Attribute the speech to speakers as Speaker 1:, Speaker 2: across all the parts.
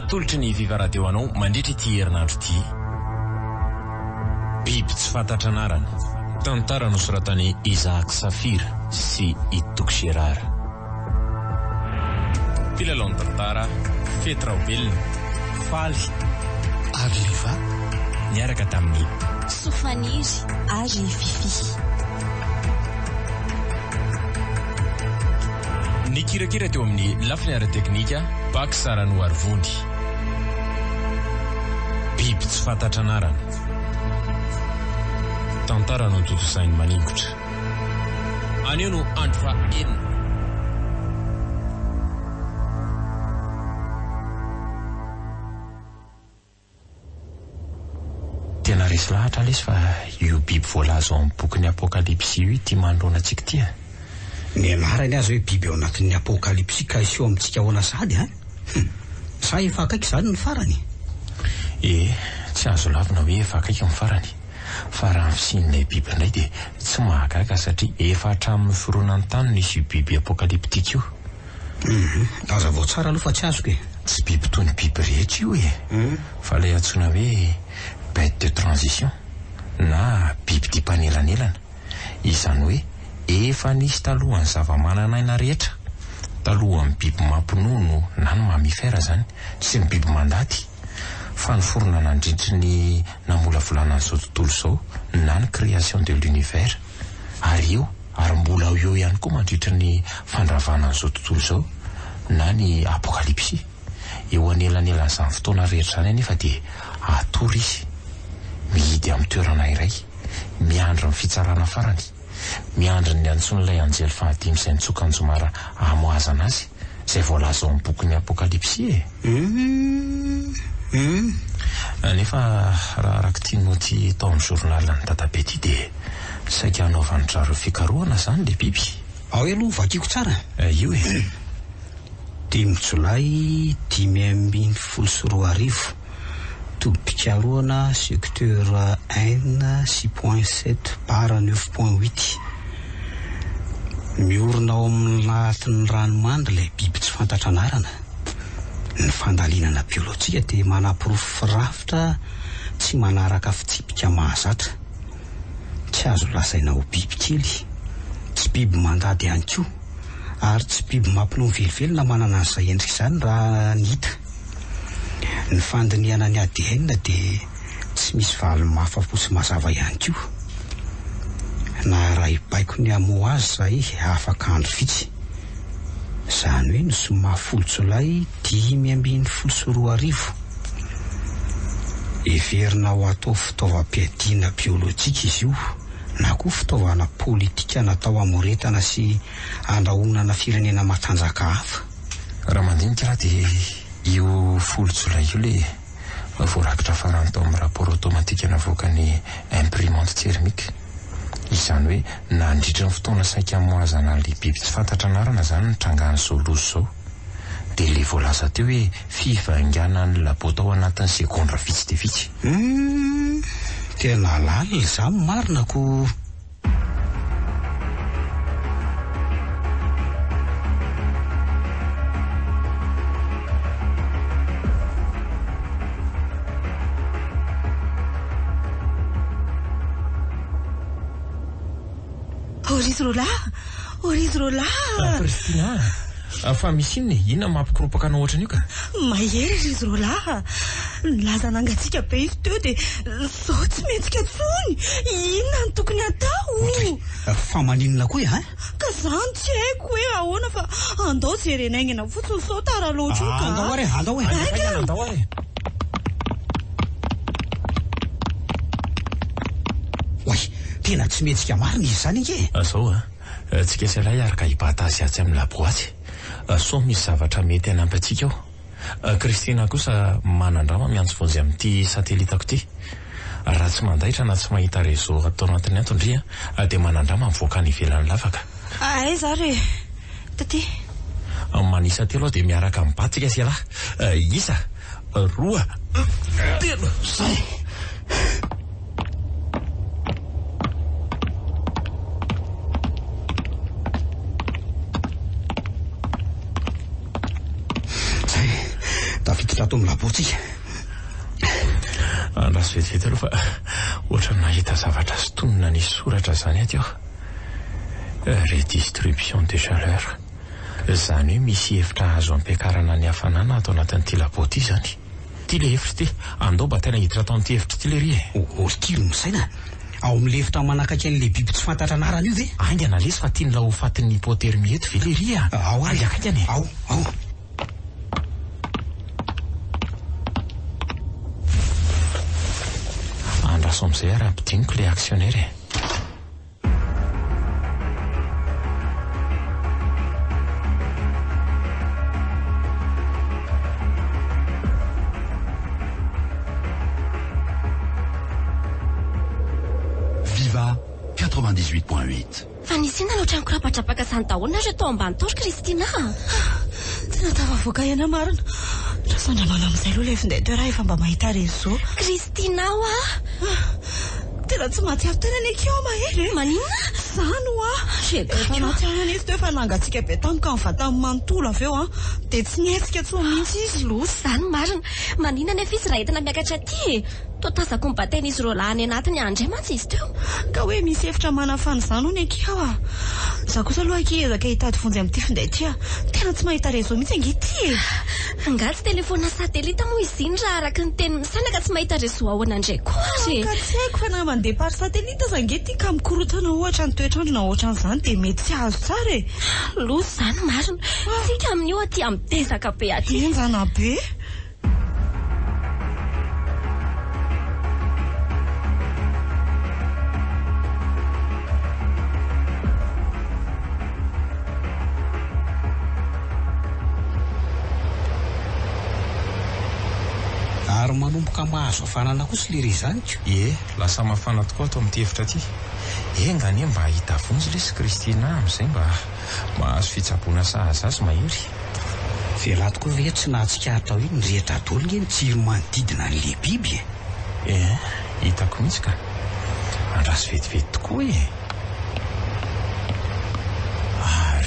Speaker 1: atolotry ny viva-radio anao mandritra ity herinandro ity. Biby tsy fantatra anarana. Tantara nosoratany Isaac Safira sy Itok Gerard. Mpilalao ny tantara Fetra Obelina, Faly ary Liva niaraka tamin'ny
Speaker 2: Sofaniry ary Fifi.
Speaker 1: Ny kirakira teo amin'ny lafiny ara-teknika Bak Sarano Arvondy. Biby tsy fantatra anarana. Tantara no totosainy maningotra. Anio no andro fa enina. Tena resy lahatra lesy fa io biby voalazo amin'ny boky ny apokalipsy io ity manoloana antsika ity.
Speaker 3: Ny anarany azy hoe biby ao anatin'ny apokalipsy ka iseho amintsika ahoana sady sa efa akaiky izany ny farany.
Speaker 1: Tsy azo lavina hoe efa akaiky ny farany. Fa raha fisin'ilay biby indray dia tsy mahagaga satria efa hatramin'ny fironan'ny tany nisy io biby apokaliptika io.
Speaker 3: Aza vao tsara aloha fa tsy azoko
Speaker 1: Tsy biby toy ny biby rehetra io fa ilay antsoina hoe bête de transition na biby tia mpanelanelana. Izany hoe efa nisy talohan'ny zava-manan'aina rehetra, talohan'ny biby mampinono na ny mamifera zany sy ny biby mandady, fa ny forona nandrindry ny namolavolana an'izao tontolo izao na ny création de l'univers. Ary mbola eo ihany koa mandritra ny fandravana an'izao tontolo izao na ny apokalipsy. Eo anelanelan'izany fotoana rehetra zany anefa dia atory izy mihidy amin'ny toerana iray, miandry ny fitsarana farany, miandry ny antson'ilay anjely fahadimy izay nitsoka Anjomara hamoazana azy, izay voalaza ao amin'ny bokin'ny apokalipsy. Nefa raha araka tianao tao amin'ny journalan'ny dadabe ity dia saika hanaovany rareo fikarohana zany le biby.
Speaker 3: Ao aloha vakiako tsara.
Speaker 1: Io
Speaker 3: 5 Jolay 2024 tobim-pikarohana secteur 1 6.7 bar 9.8 miorina ao amin'ny lahatin'ny ranomandry ilay biby tsy fantatra anarana. Ny fandalinana biolojika dia manapirofo firafitra tsy manaraka fitsipika mahazatra. Tsy azo lasaina ho biby kely, tsy biby mandady ihany koa, ary tsy biby mampinono velively manana an'izay endrika izany raha ny hita. Ny fandiniana ny ADN dia tsy misy valy-mafapo sy mazava ihany koa. Na raha ibaiko ny amoa azy zay afaka andro vitsy. Izany hoe ny zoma 10 Jolay 2024 everina ho atao fitaovam-piadiana biolojika izy io, na koa fitaovana politika natao amoretana sy andrahonana firenena matanjaka hafa.
Speaker 1: Raha mandinika raha dia io 10 Jolay io le voarakitra farany tao amin'ny rapport automatique navoaka ny imprimante thermique. Izany hoe nandritra ny fotoana saika hamoazana le biby tsy fantatra anarana zany nitrangan'izao lozo izao. Dia le voalaza teo hoe fivanganan'ny labo tao anatin'ny sekondra vitsy dia vitsy.
Speaker 3: Tena lalina izany marinako.
Speaker 2: Orizy rola.
Speaker 1: Pristina, fa misy inona mampikiropaka anao ohatran'io ka?
Speaker 2: Mahery Orizy rola. Nilaza nangatsika be izy teo dia zao tsy metsika tsony. Inona no tokony atao?
Speaker 3: Fa maninona koa
Speaker 2: Ka zany tsy haiko hoe ahoana fa andao jerenaingina fotsiny sao tara loatra io ka.
Speaker 3: Andao are. Oay, tena tsy metsika marina izy zany ike.
Speaker 1: Zao tsika selay araka hibata azy atsy amin'ny laboatsy. So misy zavatra mety hanampy antsika ao. Kristina kosa manandrama miantso vonjy amin'ity satelitako ity. Raha tsy mandaitra na tsy mahita réseau atao anatin'ny antondria dia manandrama mivoaka ny ivelan'ny lavaka.
Speaker 2: Aiza re taty?
Speaker 1: Manisa telo aho dia miaraka mibatsika sy alahy. Isa, 2, 3, zay.
Speaker 3: tafiditra ato amin'ny labotsika.
Speaker 1: Andraso vetivety aloha fa ohatra nahita zavatra sy tonona ny soratra zany aty aho. Redistribution de chaleur. Zany hoe misy hevitra azo ampiakarana ny hafanana ato anatin'ity laboty zany. Ty le hevitra ty andao mba tena hiditra tao amin'ity hevitra ty le ry e.
Speaker 3: Orikilo misaina. Ao amin'ny lefitra manakaiky an'le biby tsy fantatra anarany io ve?
Speaker 1: Aingana lesy fa tiany la ho fatin'ny hypotermie eto ve le ry a.
Speaker 3: Ao ary
Speaker 1: akaikany.
Speaker 3: Ao.
Speaker 1: Andraso amin'izay ary ampidiniko le actionnaire e.
Speaker 4: Viva 98.8.
Speaker 5: Fa nisy inona loatra ankorapatrapaka izany daholo nareo tao ambany tao ry Kristina.
Speaker 2: Tena tafavoaka iana marina. Rasandramana amin'izay aloha le fondateur efa mba mahita réseau.
Speaker 5: Kristina ho
Speaker 2: Tena tsy mahatsiaro tena ny akeo mahery e.
Speaker 5: Maninona?
Speaker 2: Zany ho efa natsiarana izy teo efa nangatsika be tamika ny vatany manontolo avy eo dia tsy nietsika tsony mihitsy izy.
Speaker 5: Losy zany marina. Maninona nefa izy raha entina miakatra aty. Toa tazako ny bataina izy roa lahy any anatiny andray mantsy izy teo.
Speaker 2: Ka hoe misy hevitra manafany izany ho ny akeo Za kosa aloha ezaka hitady vonjy amin'ity finday ity tena tsy mahita réseau mihitsy angity e.
Speaker 5: Angatsy telefaonina satelita moa izy iny raha araka ny teny misana ka tsy mahita réseau ahoana indray koa ary.
Speaker 2: Ka tsy haiko fa na mandeha par satelita za angety ka mikorotana ohatra ny toetrandro na ohatra n'izany dia mety tsy azo tsara e.
Speaker 5: Losy zany marina. Tsika amin'io aty amidezaka be aty.
Speaker 2: Enjana be.
Speaker 3: Ary manomboka mahazo hafanana kosa le ry zany ko.
Speaker 1: Lasa mafana tokoa ato amin'ity hevitra ty. Engany mba hita vonjy lesy Kristina amin'izay mba mahazo fitsaboana sahazazy mahery.
Speaker 3: Vela tokoa ve tsy nahatsikaritra tao iny rehetra adolo ny tsiro manodidina an'le biby e.
Speaker 1: Hitako mihitsy ka. Andraso vetivety tokoa e.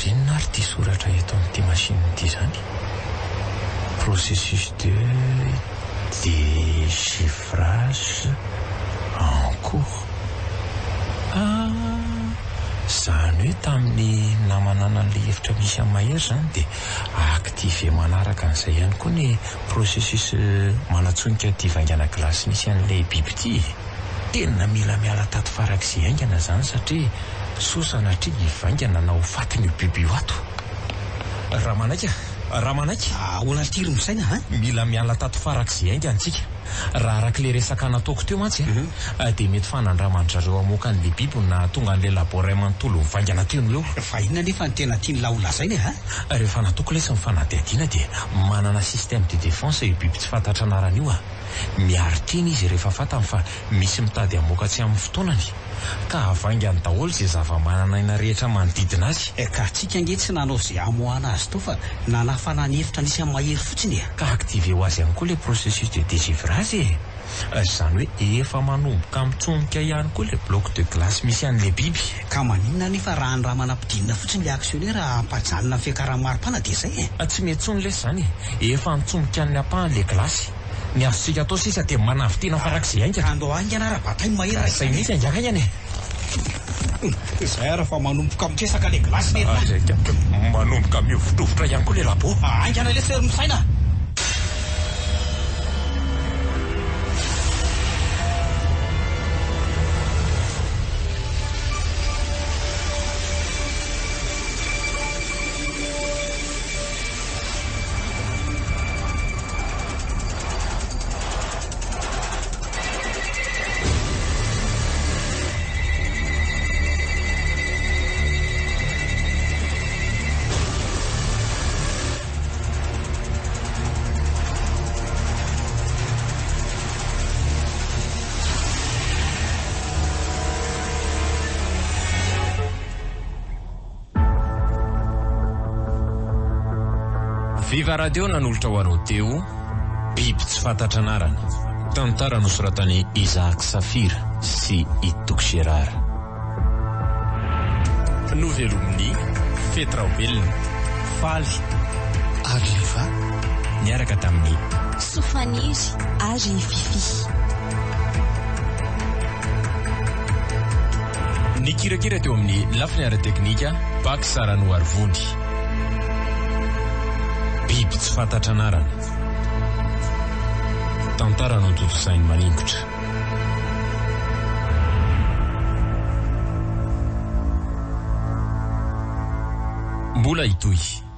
Speaker 1: Renona ary ty soratra eto amin'ity machine ity zany. Processus de déchiffrage en cours. Zany hoe tamin'ny namanana an'le hevitra misy amin'ny mahery zany dia aktive manaraka an'izay ihany koa ny processus manatsonika ty vaingana glasy misy an'le biby ty. Tena mila miala tato farak'izay aingana zany satria sosana tri vaingana na ho fatiny io biby io ato. Raha manaika
Speaker 3: ahoana tiry misaina
Speaker 1: mila miala tato farak'izay aingana antsika. Raha araka le resaka nataoko teo mantsy dia mety fanandramandrareo amoaka an'le biby na tonga an'le laboray manontolo mivaingana teno eo.
Speaker 3: Fa inona nefa ny tena tiany laolazainy
Speaker 1: rehefa nataoko lesy mifanadihadiana dia manana système de défense io biby tsy fantatra anarany io miaritriny izy rehefa fantany fa misy mitady amoaka tsy amin'ny fotoanany ka havaingany daholo izay zava-manana aina rehetra manodidina azy.
Speaker 3: Ka tsika ange tsy nanao izay amoana azy to fa nanafana ny hevitra nisy amin'ny mahery fotsiny
Speaker 1: ka active ho azy ihany koa le processus de déchiffrage zany hoe efa manomboka mitsonika ihany koa le bloc de glace misy an'le biby.
Speaker 3: Ka maninona nefa raha ny raha manam-pidinina fotsiny le actionnaire hampajanona fiakarana mari-pana dia zay
Speaker 1: tsy mety tsony lesy zany efa nitsomika ny ampahany le glasy. Ny azontsika atao sisa dia manavitena farak'izay aingana.
Speaker 3: Andao aingana raha batainy mahery
Speaker 1: zay mihitsy angaka aingana
Speaker 3: zay ara fa manomboka mitresaka le glasy
Speaker 1: manomboka miovotrovotra ihany koa le labo.
Speaker 3: Aingana le sery misaina.
Speaker 6: Viva Radio nanolotra ho anao teo biby tsy fantatra anarana. Tantara nosoratany Isaac Safira sy Itok Gerard. Novelomin'ny Fetraobelona Faly Arliva ny niaraka tamin'ny
Speaker 5: Sofaniry
Speaker 2: ary Fifi.
Speaker 6: ny kirakira teo amin'ny lafiny ara-teknika Paky Sarano Arvony. Biby tsy fantatra anarana, tantara no totosainy maningotra. Mbola hitohy